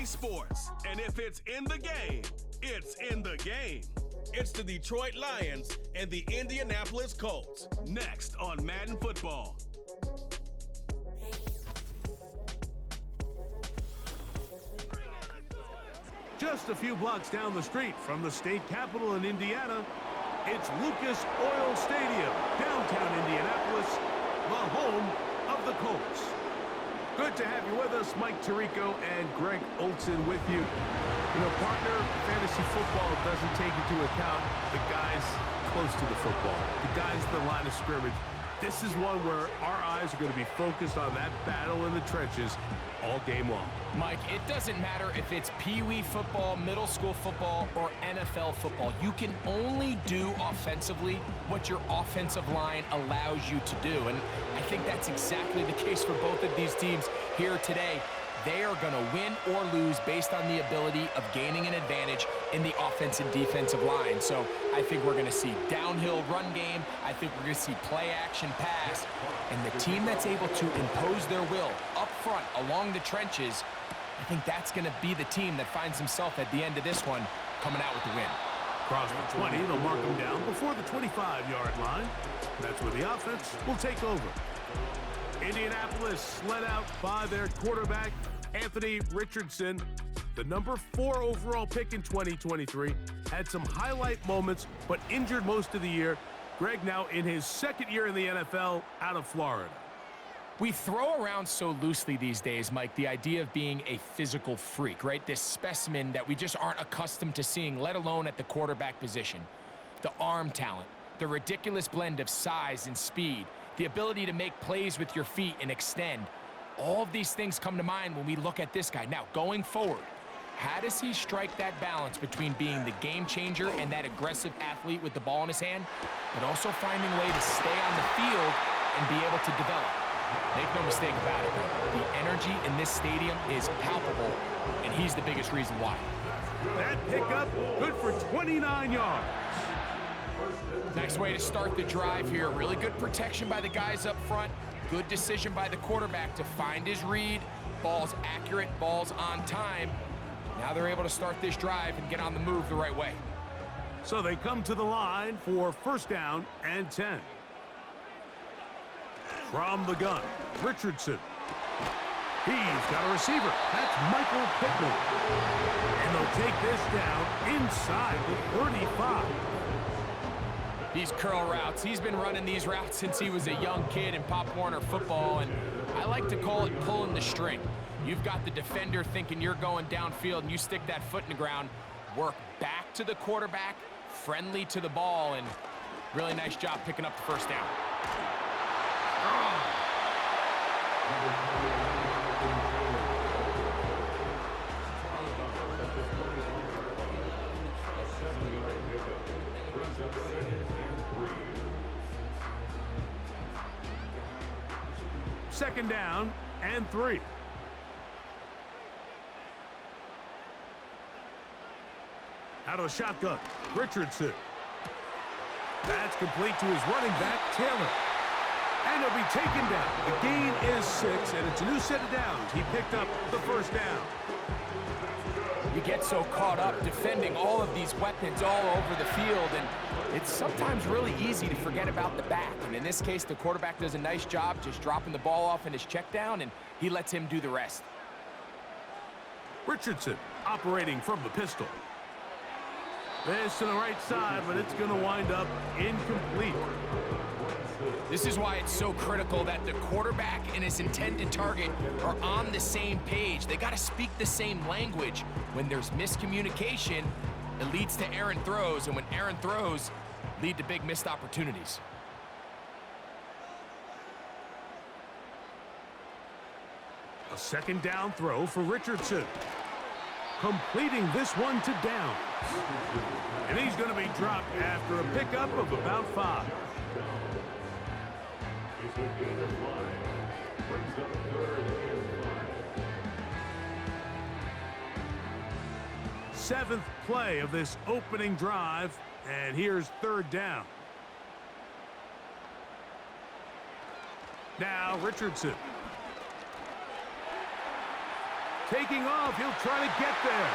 sports. And if it's in the game, it's in the game. It's the Detroit Lions and the Indianapolis Colts. Next on Madden Football. Just a few blocks down the street from the state capitol in Indiana, it's Lucas Oil Stadium, downtown Indianapolis, the home of the Colts. Good to have you with us, Mike Tirico and Greg Olson with you. You know, partner, fantasy football doesn't take into account the guys close to the football, the guys at the line of scrimmage. This is one where our eyes are going to be focused on that battle in the trenches all game long. Mike, it doesn't matter if it's Pee-wee football, middle school football, or NFL football. You can only do offensively what your offensive line allows you to do. And I think that's exactly the case for both of these teams here today. They are going to win or lose based on the ability of gaining an advantage in the offensive and defensive line. So I think we're going to see downhill run game. I think we're going to see play action pass. And the team that's able to impose their will up front along the trenches, I think that's going to be the team that finds himself at the end of this one coming out with the win. Across the 20, they'll mark them down before the 25-yard line. That's where the offense will take over. Indianapolis led out by their quarterback, Anthony Richardson, the number 4 overall pick in 2023, had some highlight moments, but injured most of the year. Greg now in his second year in the NFL out of Florida. We throw around so loosely these days, Mike, the idea of being a physical freak, right? This specimen that we just aren't accustomed to seeing, let alone at the quarterback position. The arm talent, the ridiculous blend of size and speed, the ability to make plays with your feet and extend. All of these things come to mind when we look at this guy. Now, going forward, how does he strike that balance between being the game changer and that aggressive athlete with the ball in his hand, but also finding a way to stay on the field and be able to develop? Make no mistake about it, the energy in this stadium is palpable, and he's the biggest reason why. That pickup, good for 29 yards. Nice way to start the drive here. Really good protection by the guys up front. Good decision by the quarterback to find his read. Ball's accurate, ball's on time. Now they're able to start this drive and get on the move the right way. So they come to the line for first down and 10. From the gun, Richardson. He's got a receiver. That's Michael Pittman. And they'll take this down inside the 35. These curl routes, he's been running these routes since he was a young kid in Pop Warner football, and I like to call it pulling the string. You've got the defender thinking you're going downfield, and you stick that foot in the ground, work back to the quarterback, friendly to the ball, and really nice job picking up the first down. Second down and 3. Out of the shotgun, Richardson. That's complete to his running back, Taylor. And he'll be taken down. The gain is 6, and it's a new set of downs. He picked up the first down. You get so caught up defending all of these weapons all over the field, and it's sometimes really easy to forget about the back. And in this case, the quarterback does a nice job just dropping the ball off in his check down, and he lets him do the rest. Richardson operating from the pistol. This to the right side, but it's going to wind up incomplete. This is why it's so critical that the quarterback and his intended target are on the same page. They got to speak the same language. When there's miscommunication, it leads to errant throws, and when errant throws lead to big missed opportunities. A second down throw for Richardson. Completing this one to down. And he's going to be dropped after a pickup of about 5. Seventh play of this opening drive, and here's third down. Now Richardson taking off. He'll try to get there.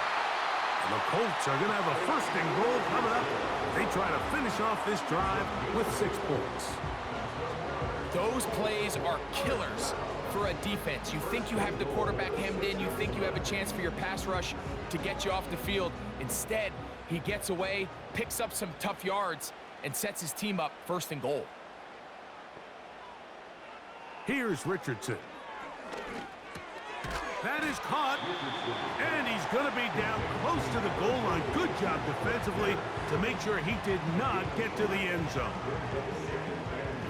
And the Colts are going to have a first and goal coming up. They try to finish off this drive with 6 points. Those plays are killers for a defense. You think you have the quarterback hemmed in. You think you have a chance for your pass rush to get you off the field. Instead, he gets away, picks up some tough yards, and sets his team up first and goal. Here's Richardson. That is caught, and he's going to be down close to the goal line. Good job defensively to make sure he did not get to the end zone.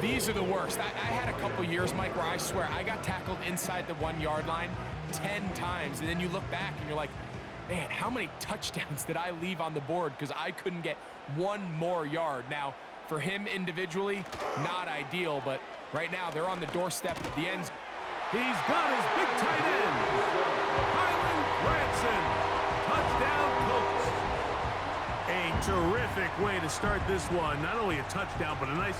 These are the worst. I had a couple years, Mike, where I swear I got tackled inside the 1-yard line 10 times, and then you look back and you're like, man, how many touchdowns did I leave on the board because I couldn't get one more yard? Now, for him individually, not ideal, but right now they're on the doorstep of the end zone. He's got his big tight end, Kylan Branson. Touchdown, Colts. A terrific way to start this one. Not only a touchdown, but a nice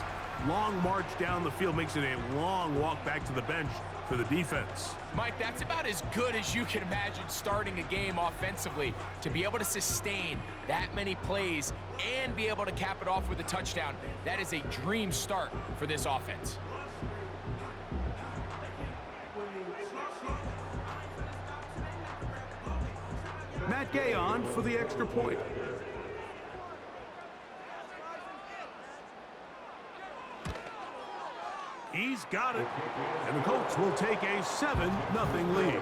long march down the field. Makes it a long walk back to the bench for the defense. Mike, that's about as good as you can imagine starting a game offensively. To be able to sustain that many plays and be able to cap it off with a touchdown, that is a dream start for this offense. Matt Gay on for the extra point. He's got it, and the Colts will take a 7-0 lead.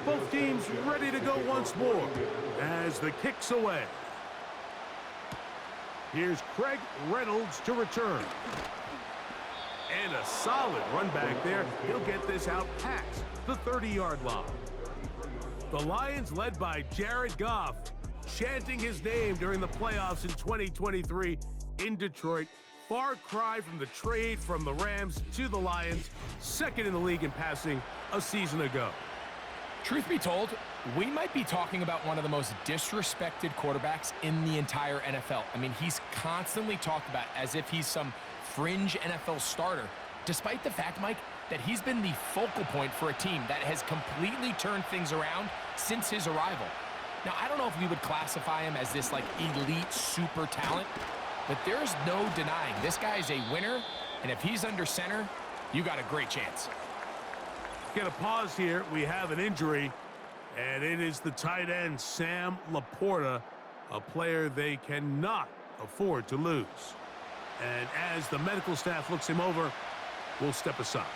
Both teams ready to go once more as the kick's away. Here's Craig Reynolds to return. And a solid run back there. He'll get this out past the 30-yard line. The Lions, led by Jared Goff, chanting his name during the playoffs in 2023 in Detroit. Far cry from the trade from the Rams to the Lions, second in the league in passing a season ago. Truth be told, we might be talking about one of the most disrespected quarterbacks in the entire NFL. I mean, he's constantly talked about as if he's some fringe NFL starter, despite the fact, Mike, that he's been the focal point for a team that has completely turned things around since his arrival. Now, I don't know if we would classify him as this, like, elite super talent, but there's no denying this guy is a winner, and if he's under center, you got a great chance. Get a pause here. We have an injury, and it is the tight end, Sam Laporta, a player they cannot afford to lose. And as the medical staff looks him over, we'll step aside.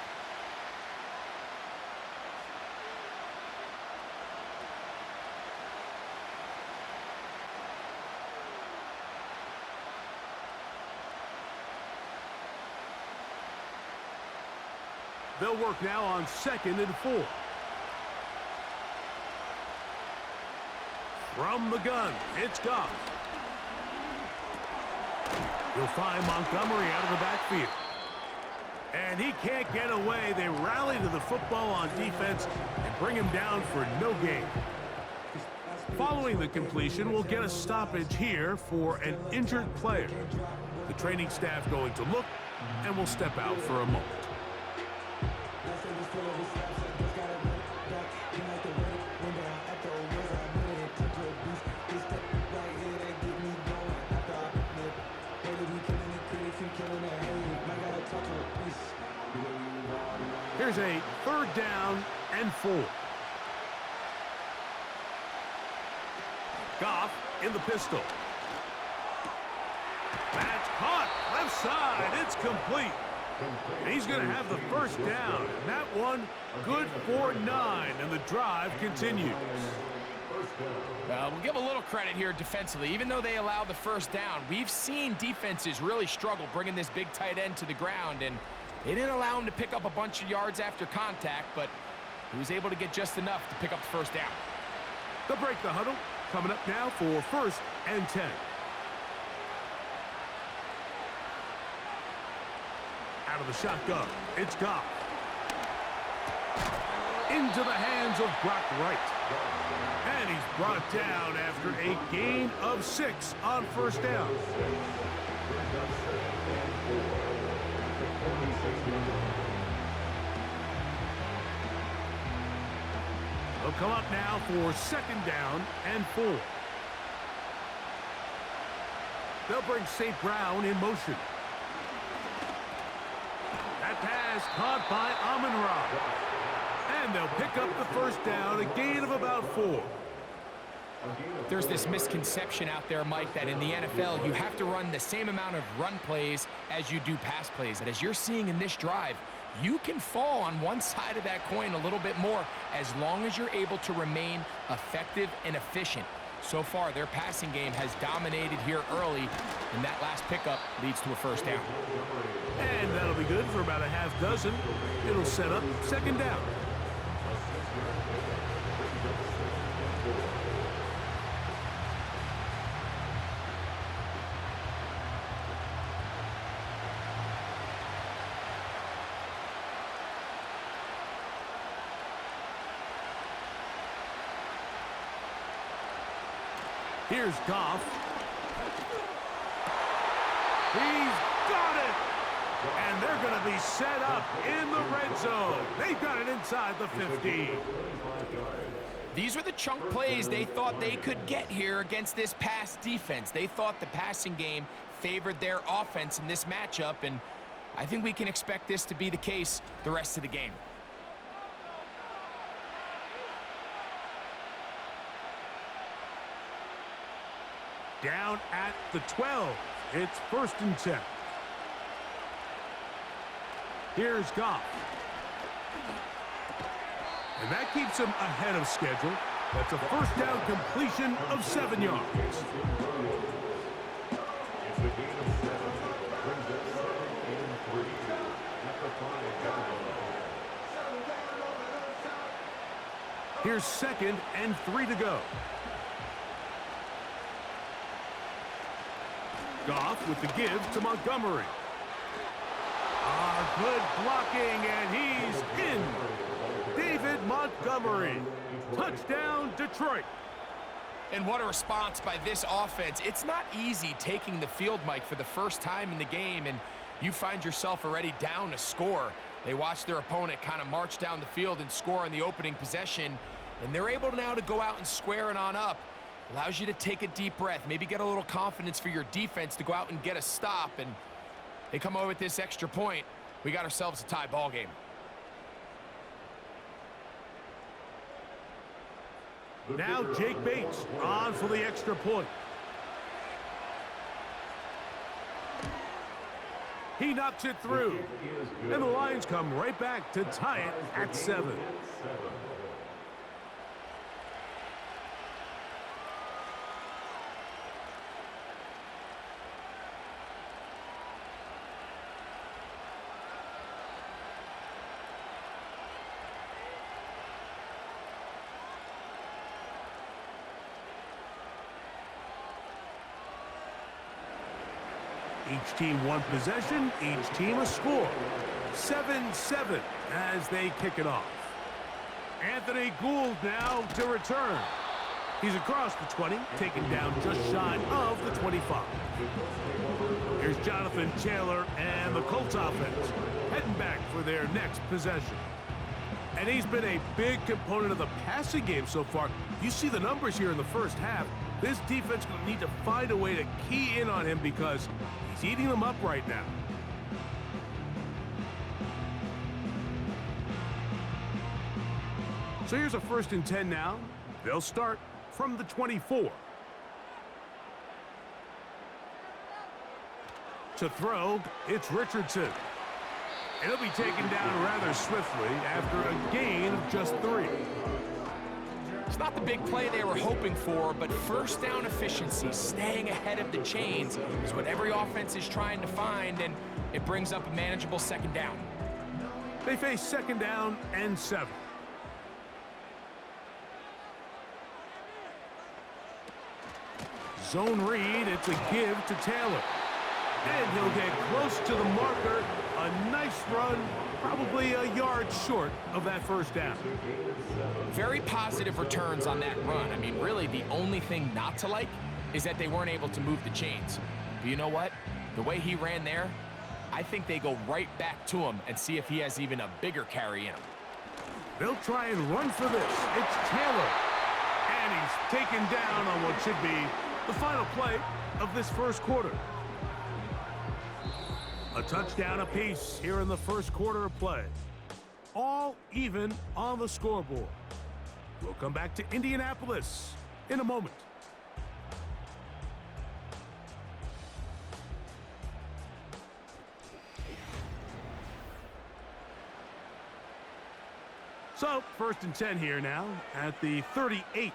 They'll work now on 2nd and 4. From the gun, it's Goff. He'll find Montgomery out of the backfield. And he can't get away. They rally to the football on defense and bring him down for no gain. Following the completion, we'll get a stoppage here for an injured player. The training staff going to look, and will step out for a moment. Here's a 3rd down and 4. Goff in the pistol. That's caught. Left side. It's complete. He's going to have the first down. And that one good for 9. And the drive continues. We'll give a little credit here defensively. Even though they allowed the first down, we've seen defenses really struggle bringing this big tight end to the ground, and they didn't allow him to pick up a bunch of yards after contact, but He was able to get just enough to pick up the first down. They'll break the huddle. Coming up now for 1st and 10. Out of the shotgun, it's Goff. Into the hands of Brock Wright. And he's brought down after a gain of 6 on 1st down. They'll come up now for 2nd down and 4. They'll bring St. Brown in motion. That pass caught by Amon-Ra. And they'll pick up the 1st down, a gain of about 4. There's this misconception out there, Mike, that in the NFL, you have to run the same amount of run plays as you do pass plays. And as you're seeing in this drive, you can fall on one side of that coin a little bit more as long as you're able to remain effective and efficient. So far, their passing game has dominated here early, and that last pickup leads to a 1st down. And that'll be good for about a half dozen. It'll set up 2nd down. Here's Goff. He's got it! And they're going to be set up in the red zone. They've got it inside the 15. These were the chunk plays they thought they could get here against this pass defense. They thought the passing game favored their offense in this matchup, and I think we can expect this to be the case the rest of the game. Down at the 12. It's 1st and 10. Here's Goff. And that keeps him ahead of schedule. That's a 1st down completion of 7 yards. Here's 2nd and 3 to go. Goff with the give to Montgomery. Good blocking, and he's in. David Montgomery. Touchdown, Detroit. And what a response by this offense. It's not easy taking the field, Mike, for the first time in the game, and you find yourself already down a score. They watch their opponent kind of march down the field and score in the opening possession, and they're able now to go out and square it on up. Allows you to take a deep breath, maybe get a little confidence for your defense to go out and get a stop, and they come away with this extra point. We got ourselves a tie ball game. Now Jake Bates on for the extra point. He knocks it through, and the Lions come right back to tie it at 7. Each team one possession, each team a score. 7-7 as they kick it off. Anthony Gould now to return. He's across the 20, taken down just shy of the 25. Here's Jonathan Taylor and the Colts offense heading back for their next possession. And he's been a big component of the passing game so far. You see the numbers here in the first half. This defense will need to find a way to key in on him because he's eating them up right now. So here's a 1st and 10 now. They'll start from the 24. To throw, it's Richardson. And he'll be taken down rather swiftly after a gain of just 3. It's not the big play they were hoping for, but first down efficiency, staying ahead of the chains, is what every offense is trying to find, and it brings up a manageable 2nd down. They face 2nd down and 7. Zone read, it's a give to Taylor. And he'll get close to the marker. A nice run, probably a yard short of that first down. Very positive returns on that run. I mean, really, the only thing not to like is that they weren't able to move the chains. But you know what? The way he ran there, I think they go right back to him and see if he has even a bigger carry in him. They'll try and run for this. It's Taylor. And he's taken down on what should be the final play of this first quarter. A touchdown apiece here in the first quarter of play. All even on the scoreboard. We'll come back to Indianapolis in a moment. So, 1st and 10 here now at the 38.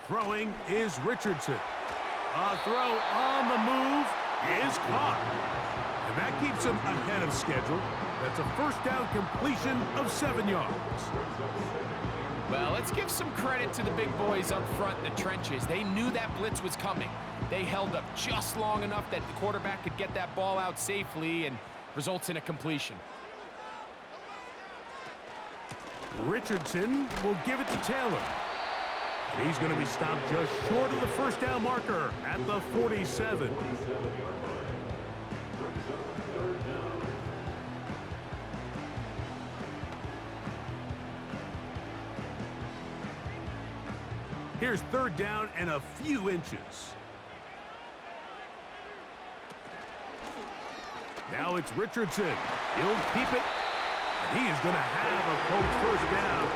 Throwing is Richardson. A throw on the move is caught. And that keeps him ahead of schedule. That's a first down completion of 7 yards. Well, let's give some credit to the big boys up front in the trenches. They knew that blitz was coming. They held up just long enough that the quarterback could get that ball out safely and results in a completion. Richardson will give it to Taylor. He's going to be stopped just short of the first down marker at the 47. Here's 3rd down and a few inches. Now it's Richardson. He'll keep it. And he is going to have a Colts first down.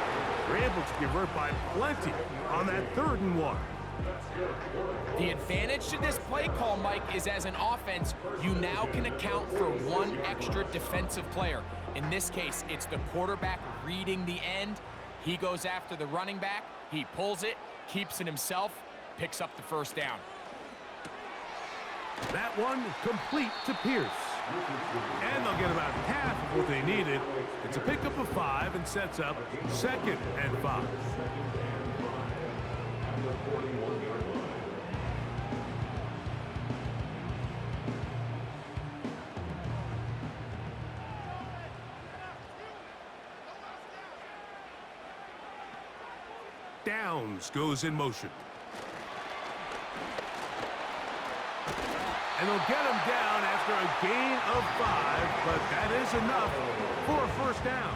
They're able to convert by plenty on that 3rd and 1. The advantage to this play call, Mike, is as an offense, you now can account for one extra defensive player. In this case, it's the quarterback reading the end. He goes after the running back. He pulls it, keeps it himself, picks up the first down. That one complete to Pierce. And they'll get about half of what they needed. It's a pickup of 5 and sets up 2nd and 5. Downs goes in motion. And they'll get him down after a gain of 5, but that is enough for a first down.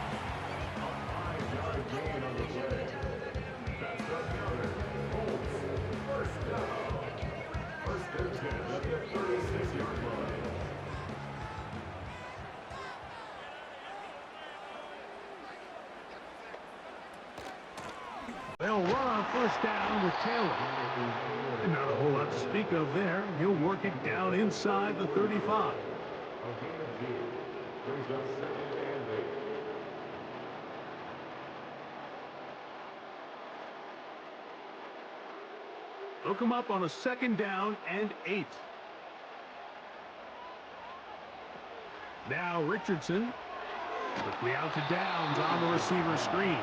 They'll run on first down with Taylor. And not a whole lot to speak of there. He'll work it down inside the 35. They'll come up on a 2nd down and 8. Now Richardson quickly out to Downs on the receiver screen.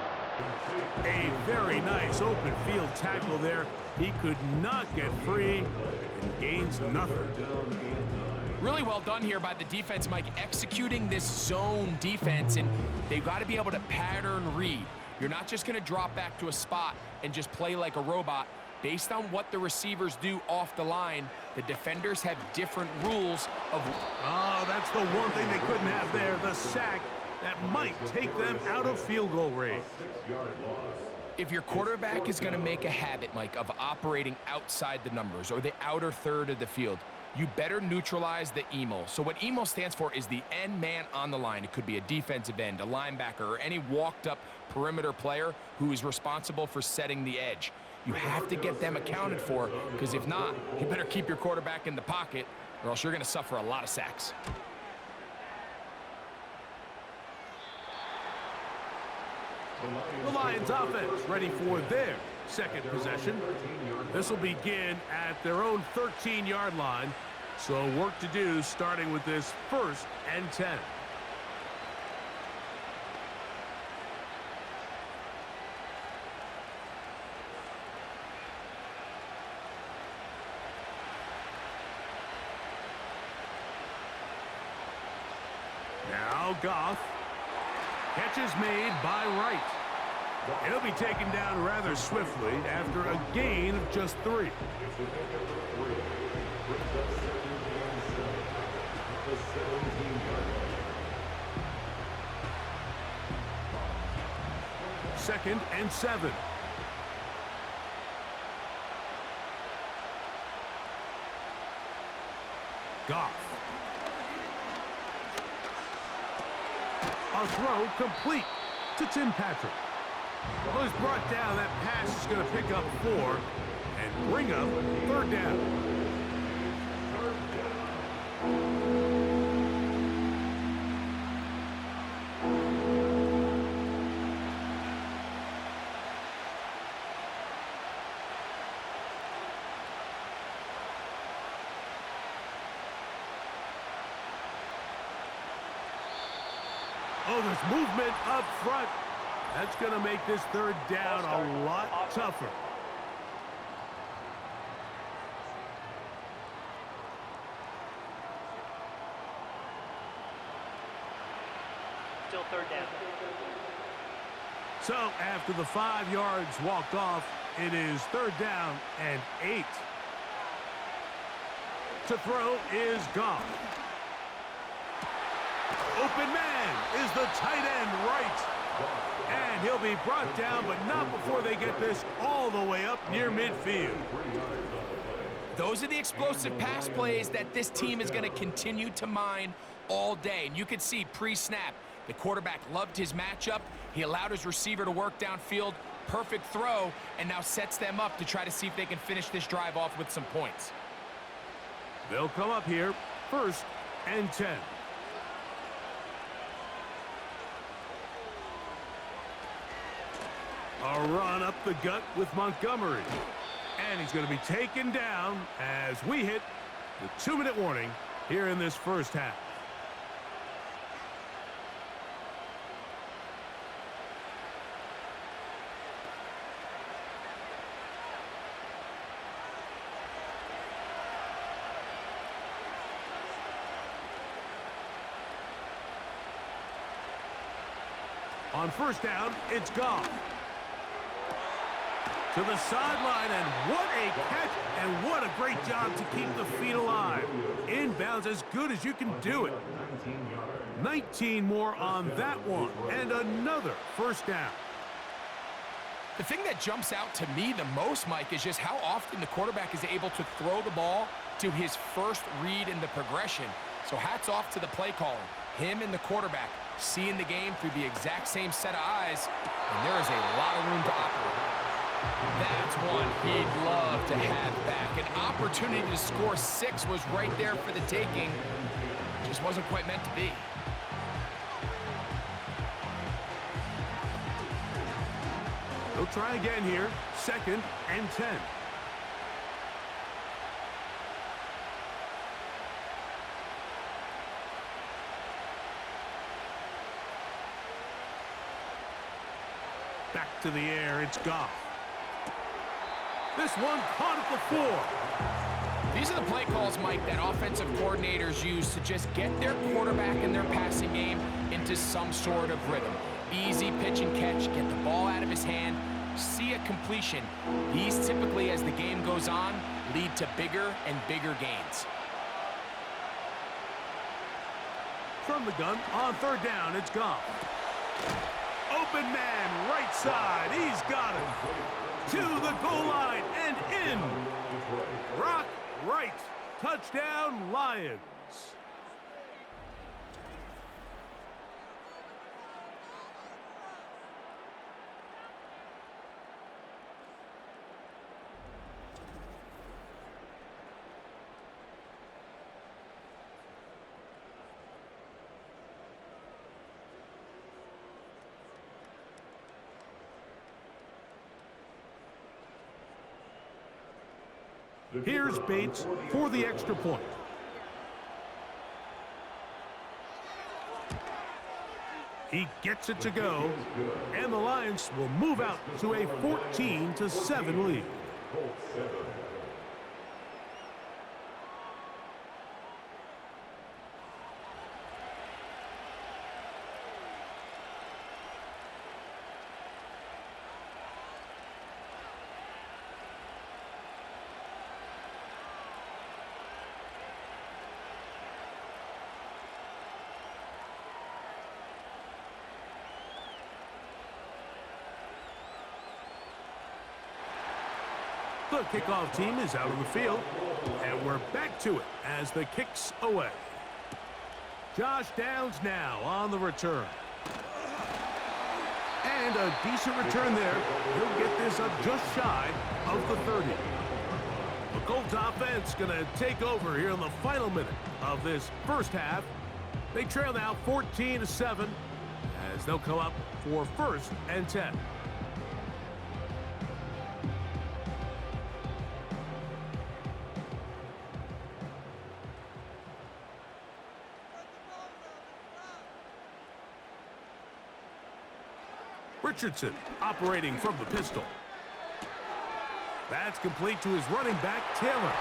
A very nice open field tackle there. He could not get free and gains nothing. Really well done here by the defense, Mike, executing this zone defense, and they've got to be able to pattern read. You're not just going to drop back to a spot and just play like a robot. Based on what the receivers do off the line, the defenders have different rules of... Oh, that's the one thing they couldn't have there, the sack. That might take them out of field goal range. If your quarterback is going to make a habit, Mike, of operating outside the numbers or the outer third of the field, you better neutralize the EMO. So what EMO stands for is the end man on the line. It could be a defensive end, a linebacker, or any walked-up perimeter player who is responsible for setting the edge. You have to get them accounted for, because if not, you better keep your quarterback in the pocket, or else you're going to suffer a lot of sacks. The Lions offense ready for their 2nd possession. This will begin at their own 13-yard line. So work to do starting with this 1st and 10. Now Goff. Catch is made by Wright. He'll be taken down rather swiftly after a gain of just 3. Second and 7. Goff. A throw complete to Tim Patrick. Well, he's brought down. That pass is going to pick up 4 and bring up 3rd down. Oh, there's movement up front. That's going to make this 3rd down a lot tougher. Still 3rd down. So after the 5 yards walked off, it is 3rd down and 8. To throw is Goff. Open man is the tight end Wright. And he'll be brought down, but not before they get this all the way up near midfield. Those are the explosive pass plays that this team is going to continue to mine all day. And you can see pre-snap, the quarterback loved his matchup. He allowed his receiver to work downfield. Perfect throw, and now sets them up to try to see if they can finish this drive off with some points. They'll come up here, 1st and 10. A run up the gut with Montgomery. And he's going to be taken down as we hit the 2-minute warning here in this 1st half. On 1st down, it's Goff. To the sideline, and what a catch, and what a great job to keep the feet alive. Inbounds as good as you can do it. 19 more on that one, and another 1st down. The thing that jumps out to me the most, Mike, is just how often the quarterback is able to throw the ball to his first read in the progression. So hats off to the play caller. Him and the quarterback seeing the game through the exact same set of eyes, and there is a lot of room to operate. That's one he'd love to have back. An opportunity to score 6 was right there for the taking. Just wasn't quite meant to be. They'll try again here. 2nd and 10. Back to the air, it's Goff. This one caught at the 4. These are the play calls, Mike, that offensive coordinators use to just get their quarterback and their passing game into some sort of rhythm. Easy pitch and catch, get the ball out of his hand, see a completion. These typically, as the game goes on, lead to bigger and bigger gains. From the gun, on 3rd down, it's Goff. Open man, right side, he's got it. To the goal line and in. Rock right. Touchdown, Lions. Here's Bates for the extra point. He gets it to go, and the Lions will move out to a 14-7 lead. The kickoff team is out on the field, and we're back to it as the kick's away. Josh Downs now on the return. And a decent return there. He'll get this up just shy of the 30. The Colts offense going to take over here in the final minute of this first half. They trail now 14-7 as they'll come up for 1st and 10. Richardson operating from the pistol. That's complete to his running back, Taylor.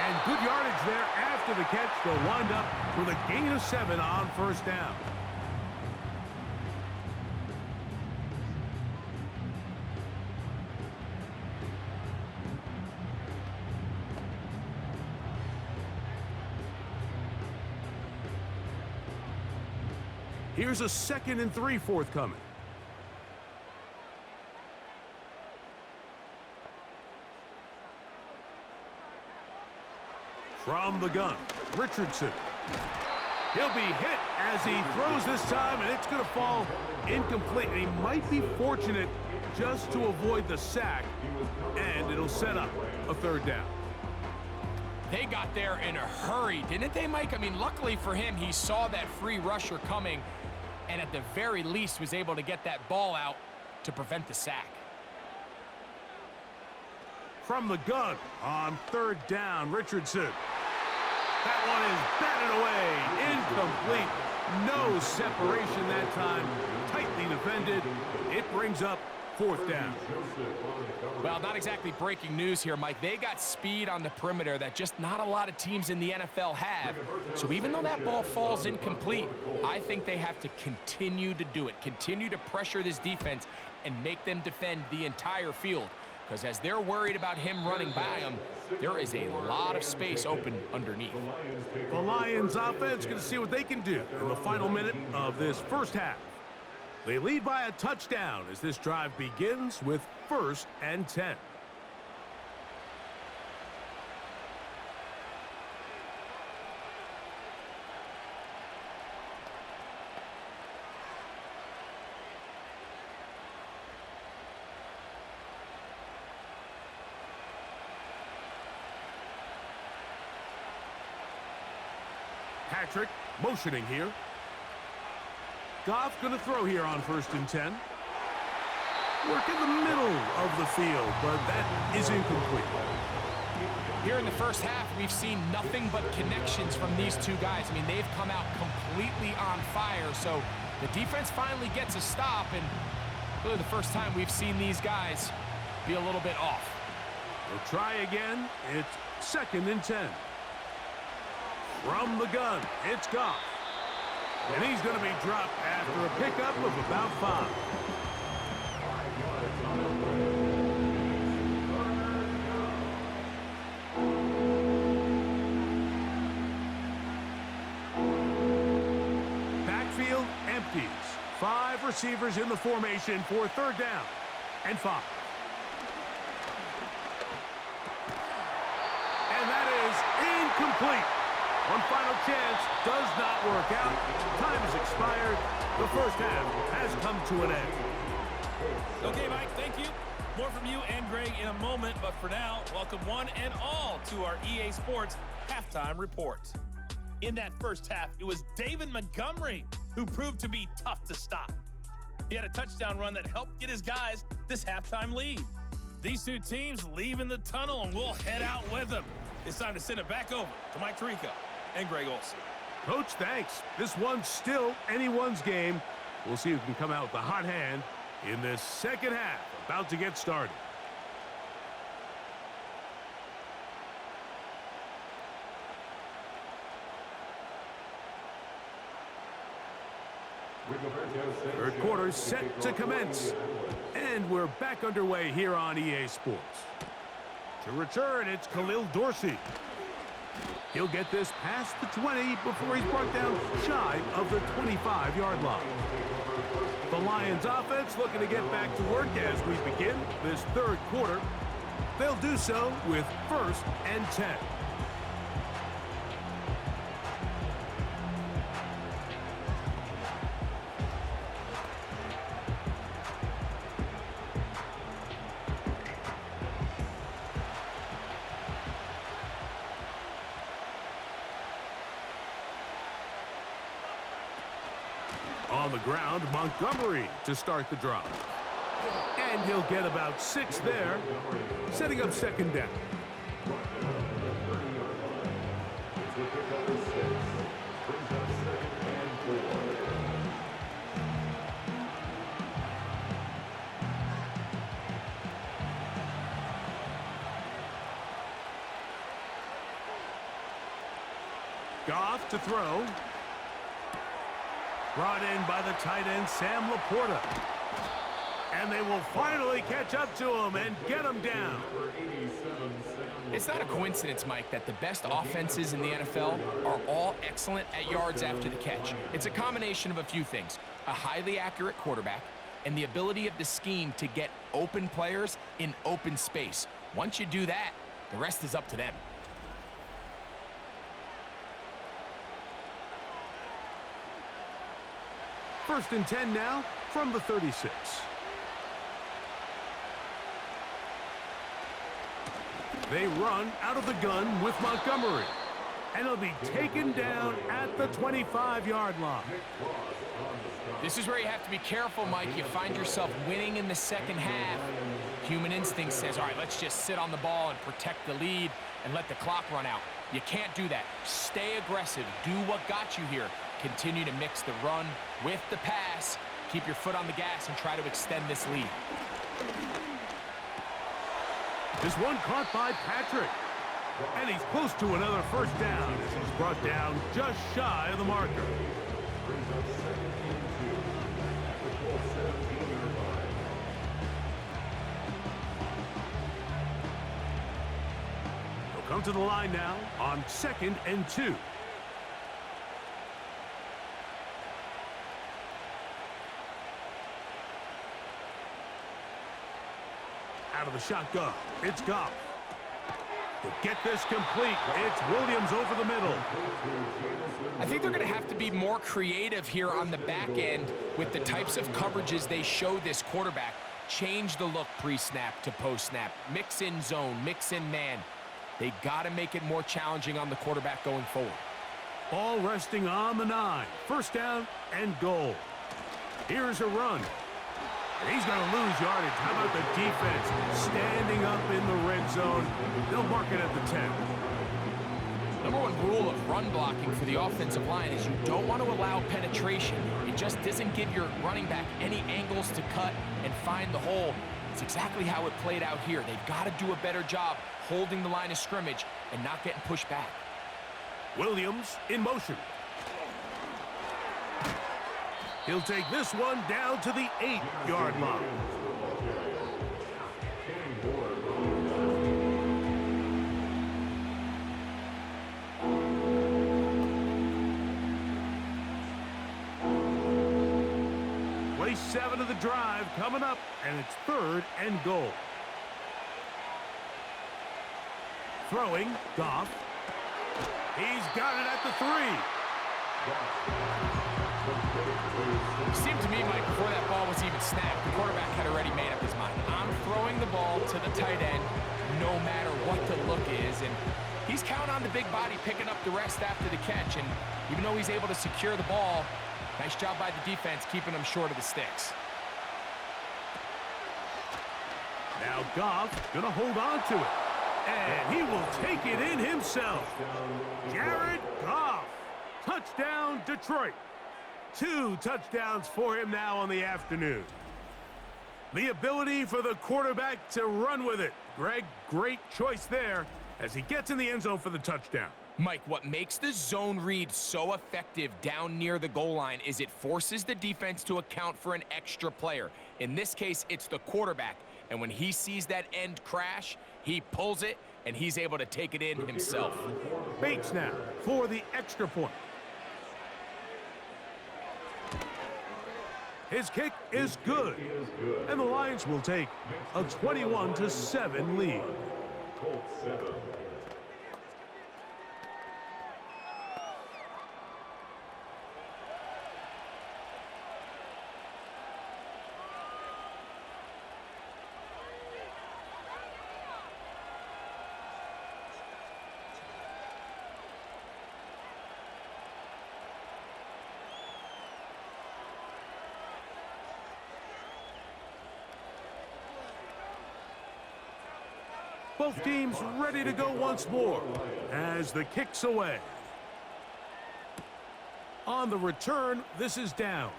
And good yardage there after the catch. They'll wind up with a gain of 7 on 1st down. Here's a 2nd and 3 forthcoming. From the gun, Richardson. He'll be hit as he throws this time, and it's going to fall incomplete. And he might be fortunate just to avoid the sack, and it'll set up a 3rd down. They got there in a hurry, didn't they, Mike? I mean, luckily for him, he saw that free rusher coming, and at the very least was able to get that ball out to prevent the sack. From the gun on 3rd down, Richardson. That one is batted away. Incomplete. No separation that time. Tightly defended. It brings up 4th down. Well, not exactly breaking news here, Mike. They got speed on the perimeter that just not a lot of teams in the NFL have. So even though that ball falls incomplete, I think they have to continue to do it. Continue to pressure this defense and make them defend the entire field. Because as they're worried about him running by them, there is a lot of space open underneath. The Lions offense going to see what they can do in the final minute of this first half. They lead by a touchdown as this drive begins with 1st and 10. Patrick motioning here. Goff going to throw here on 1st and 10. Work in the middle of the field, but that is incomplete. Here in the first half, we've seen nothing but connections from these two guys. I mean, they've come out completely on fire, so the defense finally gets a stop, and really the first time we've seen these guys be a little bit off. We'll try again. It's 2nd and 10. From the gun, it's Goff. And he's going to be dropped after a pickup of about 5. Backfield empties. 5 receivers in the formation for 3rd down and 5. And that is incomplete. One final chance does not work out. Time has expired. The first half has come to an end. Okay, Mike, thank you. More from you and Greg in a moment, but for now, welcome one and all to our EA Sports Halftime Report. In that first half, it was David Montgomery who proved to be tough to stop. He had a touchdown run that helped get his guys this halftime lead. These two teams leave in the tunnel, and we'll head out with them. It's time to send it back over to Mike Tirico and Greg Olson. Coach, thanks. This one's still anyone's game. We'll see who can come out with the hot hand in this second half. About to get started. Third quarter set to commence. And we're back underway here on EA Sports. To return, it's Khalil Dorsey. He'll get this past the 20 before he's brought down shy of the 25-yard line. The Lions offense looking to get back to work as we begin this third quarter. They'll do so with 1st and 10. On the ground, Montgomery to start the drive. And he'll get about 6 there, setting up 2nd down. Goff to throw. Brought in by the tight end, Sam Laporta. And they will finally catch up to him and get him down. It's not a coincidence, Mike, that the best offenses in the NFL are all excellent at yards after the catch. It's a combination of a few things: a highly accurate quarterback and the ability of the scheme to get open players in open space. Once you do that, the rest is up to them. First and 10 now from the 36. They run out of the gun with Montgomery. And he'll be taken down at the 25-yard line. This is where you have to be careful, Mike. You find yourself winning in the second half. Human instinct says, all right, let's just sit on the ball and protect the lead and let the clock run out. You can't do that. Stay aggressive. Do what got you here. Continue to mix the run with the pass. Keep your foot on the gas and try to extend this lead. This one caught by Patrick. And he's close to another 1st down as he's brought down just shy of the marker. He'll come to the line now on 2nd and 2. Out of the shotgun, it's Goff. To get this complete, it's Williams over the middle. I think they're going to have to be more creative here on the back end with the types of coverages they show this quarterback. Change the look pre-snap to post-snap. Mix in zone, mix in man. They got to make it more challenging on the quarterback going forward. Ball resting on the 9. 1st down and goal. Here's a run. And he's going to lose yardage. How about the defense standing up in the red zone? They'll mark it at the 10. Number one rule of run blocking for the offensive line is you don't want to allow penetration. It just doesn't give your running back any angles to cut and find the hole. It's exactly how it played out here. They've got to do a better job holding the line of scrimmage and not getting pushed back. Williams in motion. He'll take this one down to the 8-yard line. Play 7 of the drive coming up, and it's 3rd and goal. Throwing, Goff. He's got it at the 3. It seemed to me, Mike, before that ball was even snapped, the quarterback had already made up his mind. I'm throwing the ball to the tight end no matter what the look is, and he's counting on the big body picking up the rest after the catch, and even though he's able to secure the ball, nice job by the defense keeping him short of the sticks. Now Goff gonna hold on to it, and he will take it in himself. Jared Goff, touchdown Detroit. 2 touchdowns for him now on the afternoon. The ability for the quarterback to run with it. Greg, great choice there as he gets in the end zone for the touchdown. Mike, what makes the zone read so effective down near the goal line is it forces the defense to account for an extra player. In this case, it's the quarterback. And when he sees that end crash, he pulls it, and he's able to take it in himself. Bates now for the extra point. His kick is good. And the Lions will take a 21-7 lead. Both teams ready to go once more as the kick's away. On the return, this is Downs.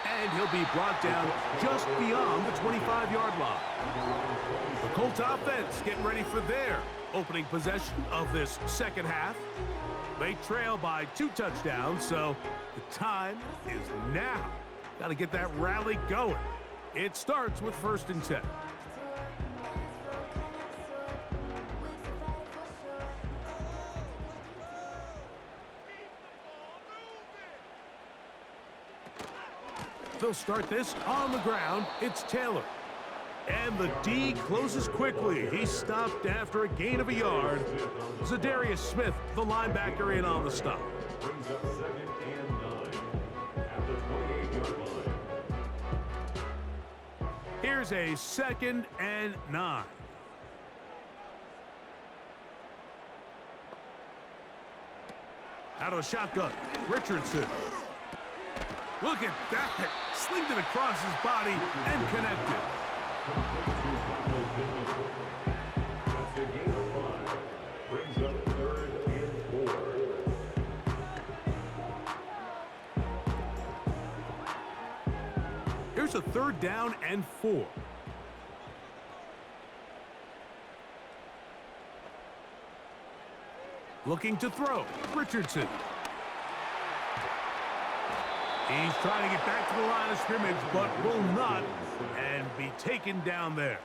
And he'll be brought down just beyond the 25-yard line. The Colts offense getting ready for their opening possession of this second half. They trail by 2 touchdowns, so the time is now. Got to get that rally going. It starts with 1st and 10. They'll start this on the ground. It's Taylor. And the D closes quickly. He's stopped after a gain of a yard. Zadarius Smith, the linebacker, in on the stop. Brings up 2nd and 9 at the 28-yard line. Here's a 2nd and 9. Out of the shotgun, Richardson. Look at that. Slinged it across his body and connected. Brings up 3rd and 4. Here's a 3rd down and 4. Looking to throw, Richardson. He's trying to get back to the line of scrimmage, but will not, and be taken down there.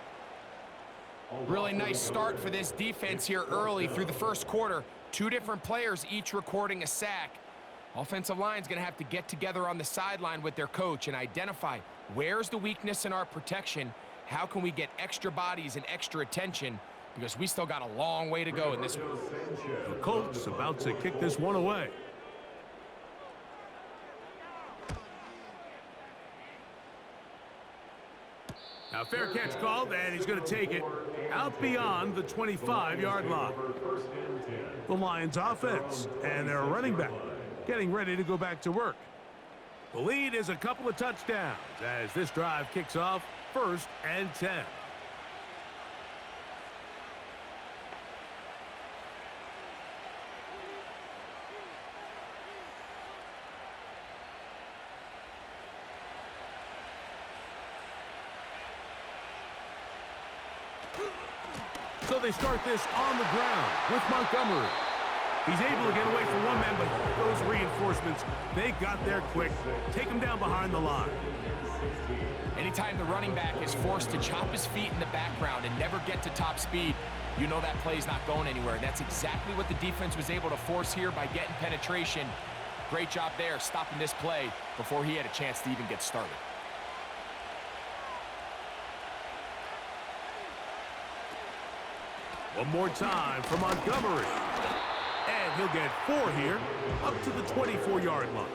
Really nice start for this defense here early through the first quarter. 2 different players each recording a sack. Offensive line's going to have to get together on the sideline with their coach and identify where's the weakness in our protection, how can we get extra bodies and extra attention, because we still got a long way to go in this one. The Colts about to kick this one away. Now, fair catch called, and he's going to take it out beyond the 25-yard line. The Lions offense and their running back getting ready to go back to work. The lead is a couple of touchdowns as this drive kicks off 1st and 10. So they start this on the ground with Montgomery. He's able to get away from one man, but those reinforcements, they got there quick. Take him down behind the line. Anytime the running back is forced to chop his feet in the background and never get to top speed, you know that play's not going anywhere. And that's exactly what the defense was able to force here by getting penetration. Great job there, stopping this play before he had a chance to even get started. One more time for Montgomery. And he'll get 4 here, up to the 24-yard line.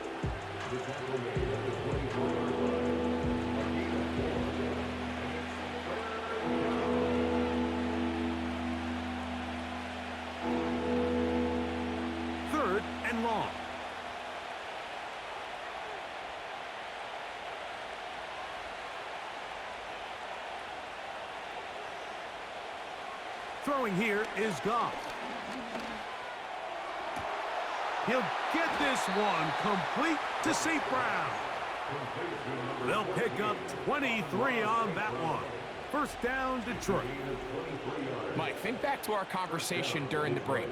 Third and long. Throwing here is Goff. He'll get this one complete to St. Brown. They'll pick up 23 on that one. First down, Detroit. Mike, think back to our conversation during the break.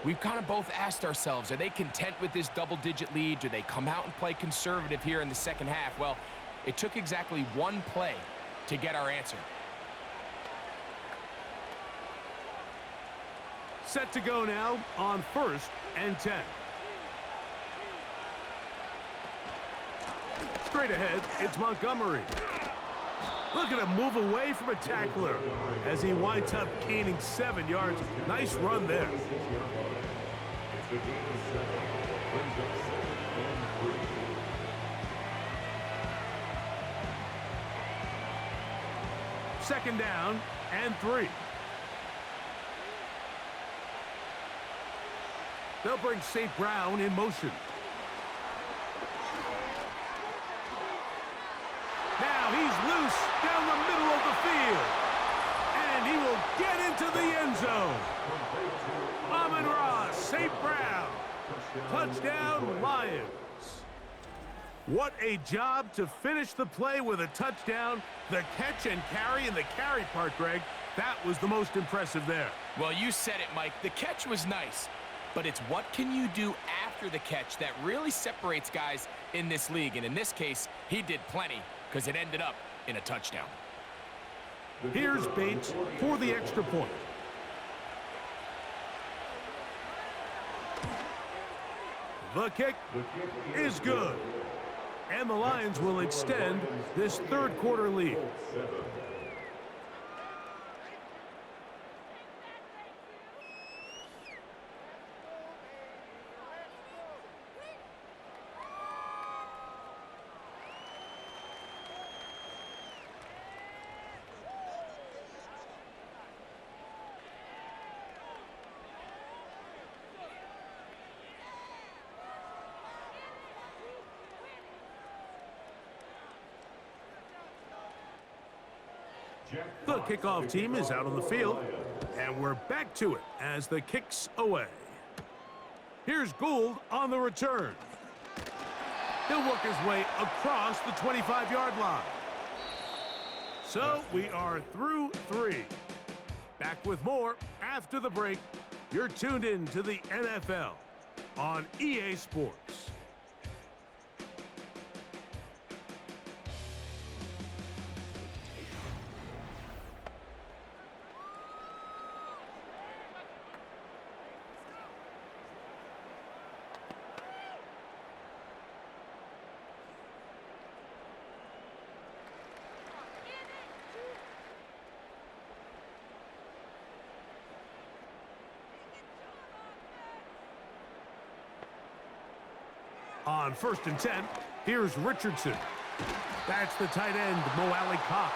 We've kind of both asked ourselves, are they content with this double-digit lead? Do they come out and play conservative here in the second half? Well, it took exactly one play to get our answer. Set to go now on 1st and 10. Straight ahead, it's Montgomery. Look at him move away from a tackler as he winds up gaining 7 yards. Nice run there. Second down and 3. They'll bring St. Brown in motion. Now he's loose down the middle of the field. And he will get into the end zone. Amon-Ra St. Brown. Touchdown, Lions. What a job to finish the play with a touchdown. The catch and carry, and the carry part, Greg, that was the most impressive there. Well, you said it, Mike. The catch was nice, but it's what can you do after the catch that really separates guys in this league. And in this case, he did plenty because it ended up in a touchdown. Here's Bates for the extra point. The kick is good. And the Lions will extend this third quarter lead. The kickoff team is out on the field, and we're back to it as the kick's away. Here's Gould on the return. He'll work his way across the 25-yard line. So we are through 3. Back with more after the break. You're tuned in to the NFL on EA Sports. On 1st and 10, here's Richardson. That's the tight end, Mo Alley Cox.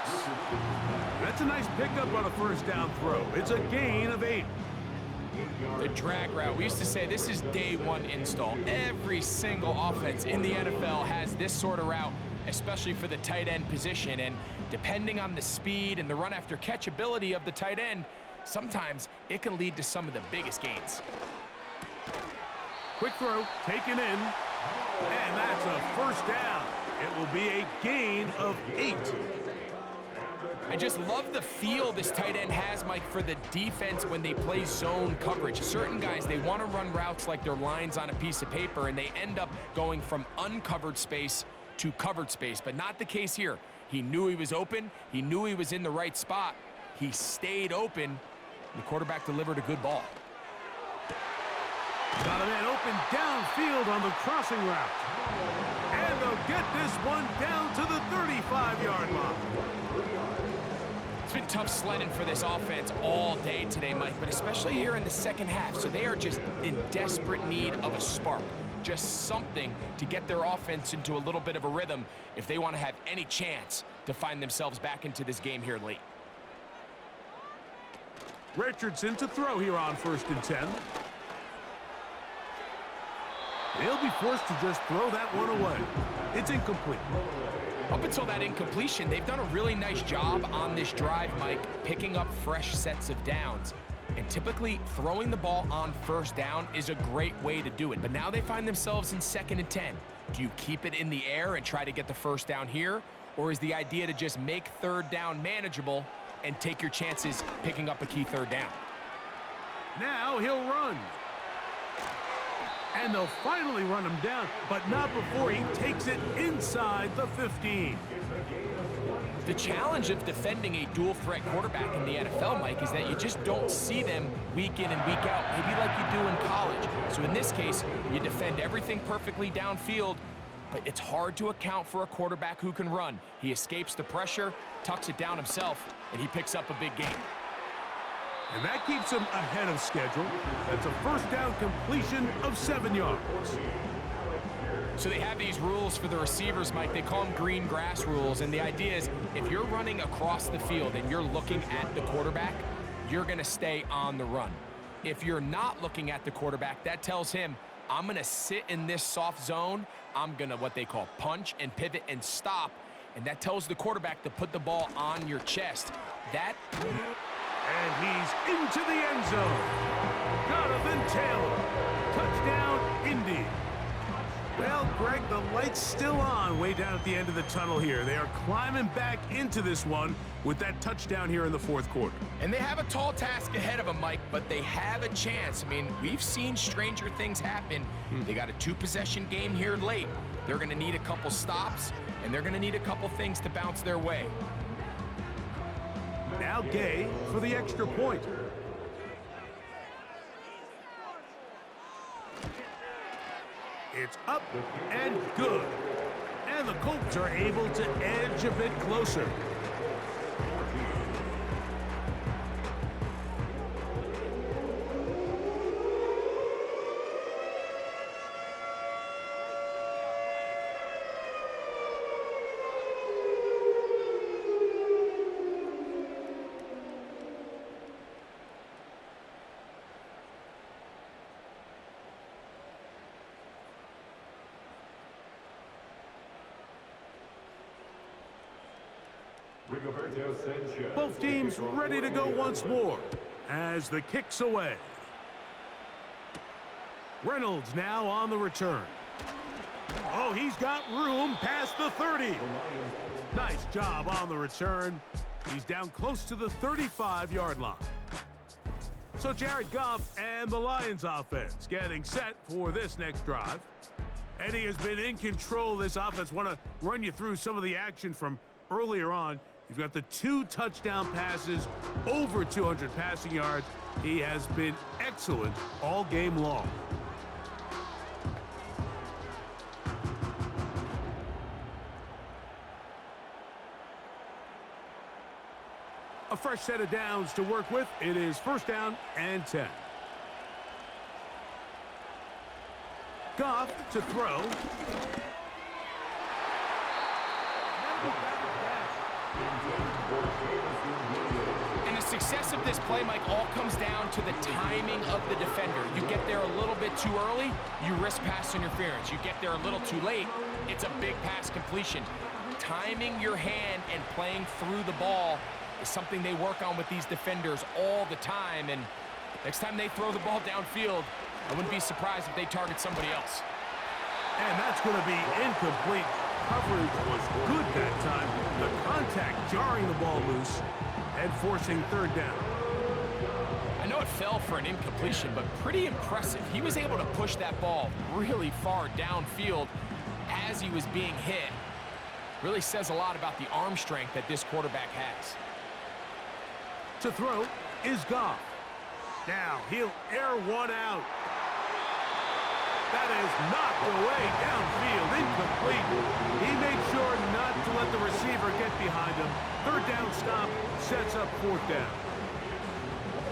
That's a nice pickup on a first down throw. It's a gain of 8. The drag route. We used to say this is day one install. Every single offense in the NFL has this sort of route, especially for the tight end position. And depending on the speed and the run after catch ability of the tight end, sometimes it can lead to some of the biggest gains. Quick throw, taken in. And that's a first down. It will be a gain of 8. I just love the feel this tight end has, Mike, for the defense when they play zone coverage. Certain guys, they want to run routes like they're lines on a piece of paper, and they end up going from uncovered space to covered space, but not the case here. He knew he was open. He knew he was in the right spot. He stayed open. The quarterback delivered a good ball. Got a man open downfield on the crossing route. And they'll get this one down to the 35-yard line. It's been tough sledding for this offense all day today, Mike, but especially here in the second half. So they are just in desperate need of a spark. Just something to get their offense into a little bit of a rhythm if they want to have any chance to find themselves back into this game here late. Richardson to throw here on 1st and 10. He'll be forced to just throw that one away. It's incomplete. Up until that incompletion, they've done a really nice job on this drive, Mike, picking up fresh sets of downs. And typically, throwing the ball on first down is a great way to do it. But now they find themselves in 2nd and 10. Do you keep it in the air and try to get the first down here? Or is the idea to just make 3rd down manageable and take your chances picking up a key 3rd down? Now he'll run. And they'll finally run him down, but not before he takes it inside the 15. The challenge of defending a dual-threat quarterback in the NFL, Mike, is that you just don't see them week in and week out, maybe like you do in college. So in this case, you defend everything perfectly downfield, but it's hard to account for a quarterback who can run. He escapes the pressure, tucks it down himself, and he picks up a big gain. And that keeps him ahead of schedule. That's a first down completion of 7 yards. So they have these rules for the receivers, Mike. They call them green grass rules, and the idea is if you're running across the field and you're looking at the quarterback, you're going to stay on the run. If you're not looking at the quarterback, that tells him, I'm going to sit in this soft zone. I'm going to what they call punch and pivot and stop, and that tells the quarterback to put the ball on your chest. And he's into the end zone. Jonathan Taylor. Touchdown, Indy. Well, Greg, the light's still on way down at the end of the tunnel here. They are climbing back into this one with that touchdown here in the fourth quarter. And they have a tall task ahead of them, Mike, but they have a chance. I mean, we've seen stranger things happen. They got a 2-possession game here late. They're going to need a couple stops, and they're going to need a couple things to bounce their way. Now Gay for the extra point. It's up and good. And the Colts are able to edge a bit closer. Both teams ready to go once more as the kick's away. Reynolds now on the return. Oh, he's got room past the 30. Nice job on the return. He's down close to the 35-yard line. So Jared Goff and the Lions offense getting set for this next drive. Eddie has been in control of this offense. Want to run you through some of the action from earlier on. You've got the 2 touchdown passes, over 200 passing yards. He has been excellent all game long. A fresh set of downs to work with. It is first down and 10. Goff to throw. And the success of this play, Mike, all comes down to the timing of the defender. You get there a little bit too early, you risk pass interference. You get there a little too late, it's a big pass completion. Timing your hand and playing through the ball is something they work on with these defenders all the time. And next time they throw the ball downfield, I wouldn't be surprised if they target somebody else. And that's going to be incomplete. Coverage was good that time. The contact jarring the ball loose and forcing third down. I know it fell for an incompletion, but pretty impressive. He was able to push that ball really far downfield as he was being hit. Really says a lot about the arm strength that this quarterback has. To throw is Goff. Now he'll air one out. That is knocked away downfield, incomplete. He made sure not to let the receiver get behind him. Third down stop sets up fourth down.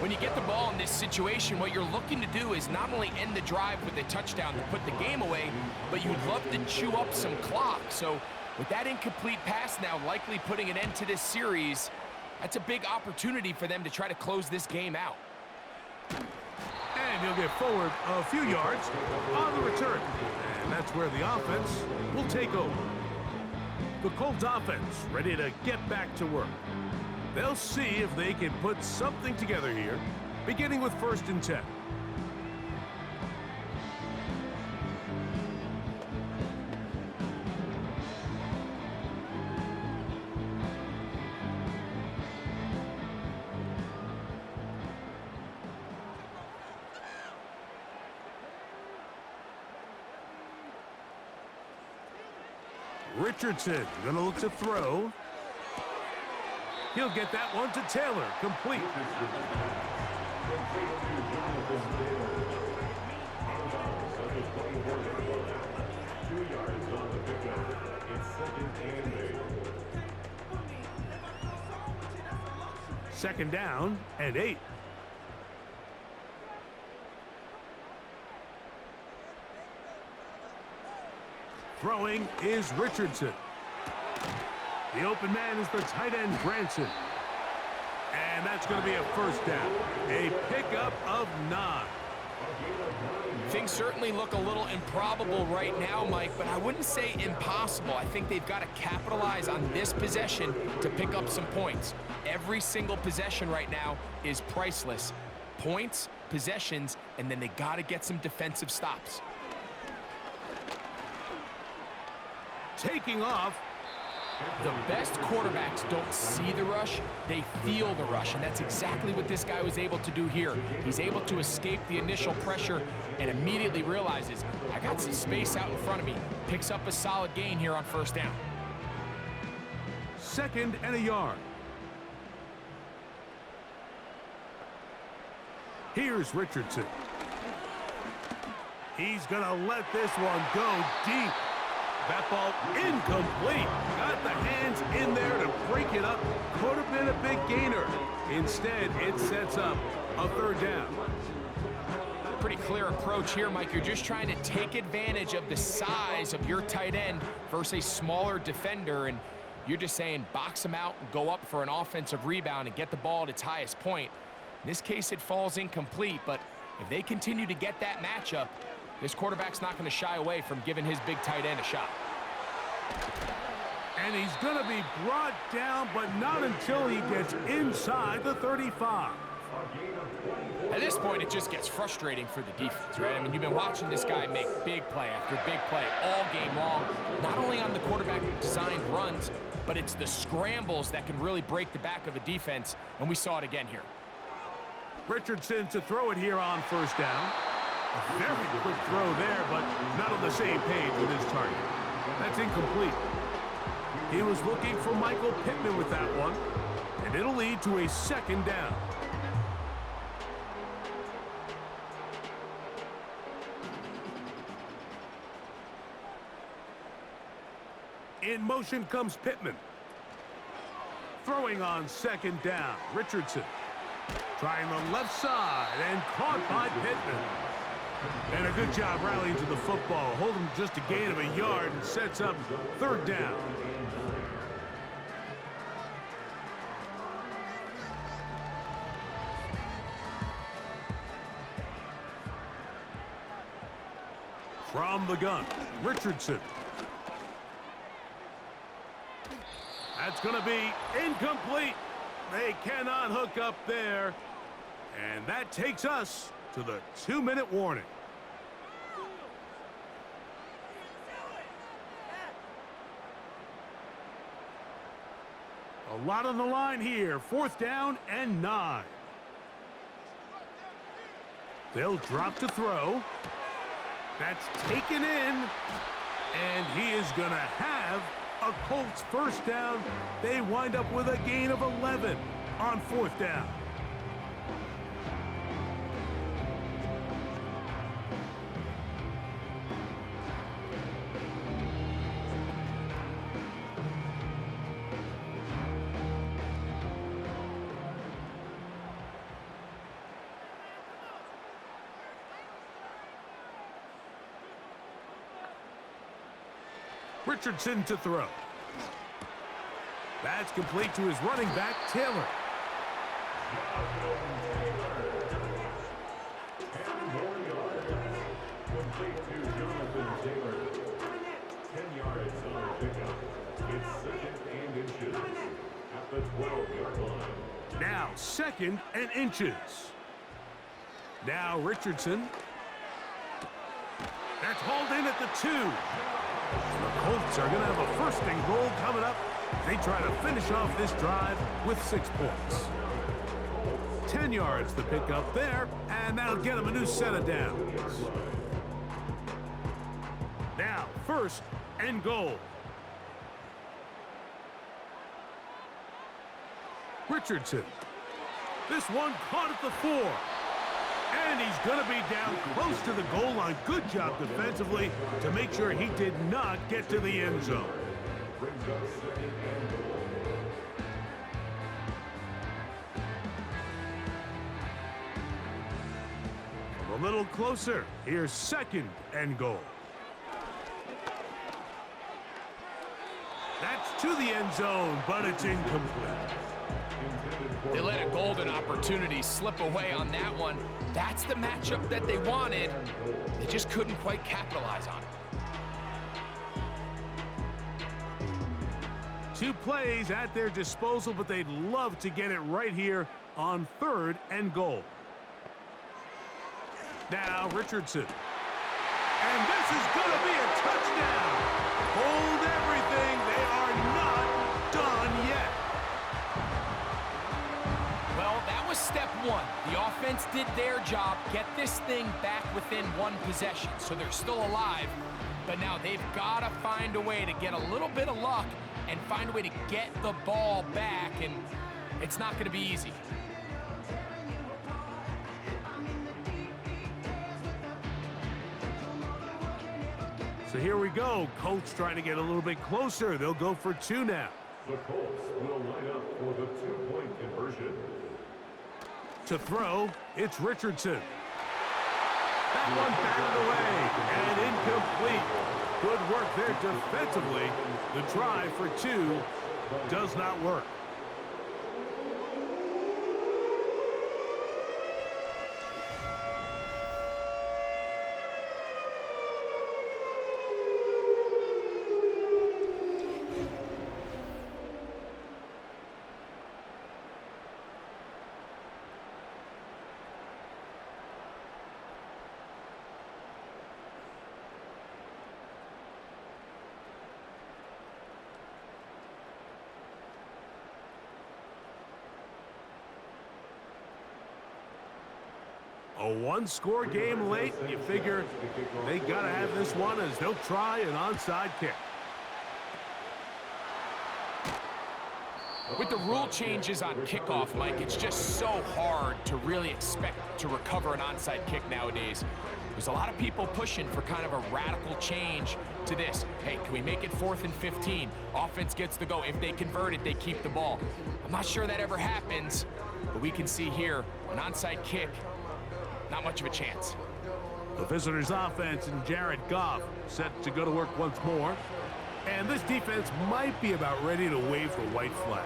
When you get the ball in this situation, what you're looking to do is not only end the drive with a touchdown to put the game away, but you'd love to chew up some clock. So with that incomplete pass now likely putting an end to this series, that's a big opportunity for them to try to close this game out. And he'll get forward a few yards on the return. And that's where the offense will take over. The Colts offense ready to get back to work. They'll see if they can put something together here, beginning with first and 10. Richardson gonna look to throw. He'll get that one to Taylor, complete. Second down and 8. Throwing is Richardson. The open man is the tight end, Branson. And that's going to be a first down. A pickup of 9. Things certainly look a little improbable right now, Mike, but I wouldn't say impossible. I think they've got to capitalize on this possession to pick up some points. Every single possession right now is priceless. Points, possessions, and then they got to get some defensive stops. Taking off. The best quarterbacks don't see the rush, they feel the rush, and that's exactly what this guy was able to do here. He's able to escape the initial pressure and immediately realizes, I got some space out in front of me. Picks up a solid gain here on first down. 2nd and a yard. Here's Richardson. He's going to let this one go deep. That ball incomplete. Got the hands in there to break it up. Could have been a big gainer. Instead, it sets up a 3rd down. Pretty clear approach here, Mike. You're just trying to take advantage of the size of your tight end versus a smaller defender, and you're just saying box him out, go up for an offensive rebound, and get the ball at its highest point. In this case, it falls incomplete, but if they continue to get that matchup, this quarterback's not going to shy away from giving his big tight end a shot. And he's going to be brought down, but not until he gets inside the 35. At this point, it just gets frustrating for the defense, right? I mean, you've been watching this guy make big play after big play all game long, not only on the quarterback-designed runs, but it's the scrambles that can really break the back of a defense, and we saw it again here. Richardson to throw it here on first down. A very quick throw there, but not on the same page with his target. That's incomplete. He was looking for Michael Pittman with that one, and it'll lead to a 2nd down. In motion comes Pittman. Throwing on 2nd down, Richardson. Trying the left side and caught by Pittman. And a good job rallying to the football. Holding just a gain of a yard and sets up 3rd down. From the gun, Richardson. That's going to be incomplete. They cannot hook up there. And that takes us to the 2-minute warning. A lot on the line here. 4th down and 9. They'll drop to throw. That's taken in. And he is going to have a Colts first down. They wind up with a gain of 11 on 4th down. Richardson to throw. That's complete to his running back, Taylor. Complete to Jonathan Taylor. 10 yards on the pickup. It's 2nd and inches at the 12-yard line. Now 2nd and inches. Now Richardson. That's hauled in at the 2. The Colts are going to have a 1st and goal coming up. They try to finish off this drive with 6 points. 10 yards to pick up there, and that'll get them a new set of downs. Now, 1st and goal. Richardson. This one caught at the 4. And he's going to be down close to the goal line. Good job defensively to make sure he did not get to the end zone. Just second and goal. A little closer. Here's second and goal. That's to the end zone, but it's incomplete. They let a golden opportunity slip away on that one. That's the matchup that they wanted. They just couldn't quite capitalize on it. 2 plays at their disposal, but they'd love to get it right here on third and goal. Now Richardson. And this is going to be a touchdown. Hold everything. They are not done yet. Well, that was step 1. The offense did their job, get this thing back within 1 possession, so they're still alive. But now they've got to find a way to get a little bit of luck and find a way to get the ball back, and it's not going to be easy. So here we go. Colts trying to get a little bit closer. They'll go for 2 now. The Colts will line up for the 2-point conversion. To throw, it's Richardson. That one batted away and incomplete. Good work there defensively. The try for 2 does not work. A 1-score game late. You figure they got to have this one as they'll try an onside kick. With the rule changes on kickoff, Mike, it's just so hard to really expect to recover an onside kick nowadays. There's a lot of people pushing for kind of a radical change to this. Hey, can we make it 4th and 15? Offense gets the go. If they convert it, they keep the ball. I'm not sure that ever happens, but we can see here an onside kick. Not much of a chance. The visitors' offense and Jared Goff set to go to work once more. And this defense might be about ready to wave the white flag.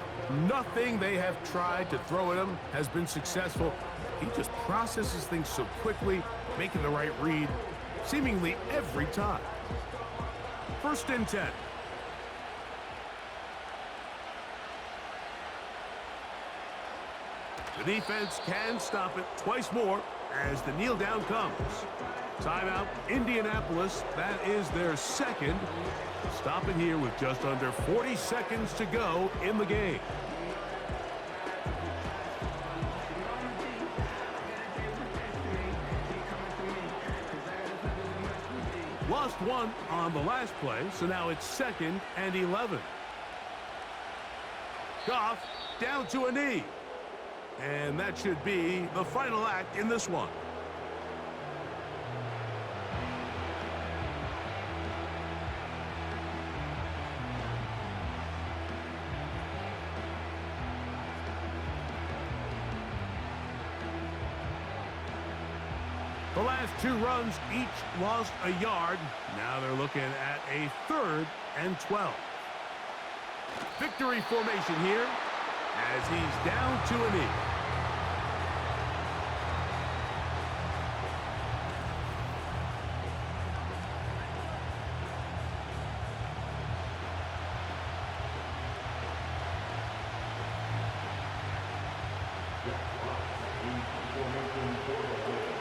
Nothing they have tried to throw at him has been successful. He just processes things so quickly, making the right read seemingly every time. 1st and 10. The defense can stop it twice more as the kneel down comes. Timeout, Indianapolis. That is their 2nd. Stop it here with just under 40 seconds to go in the game. Lost 1 on the last play, so now it's 2nd and 11. Goff down to a knee. And that should be the final act in this one. The last 2 runs each lost a yard. Now they're looking at a 3rd and 12. Victory formation here as he's down to a knee. Formation for the Colts.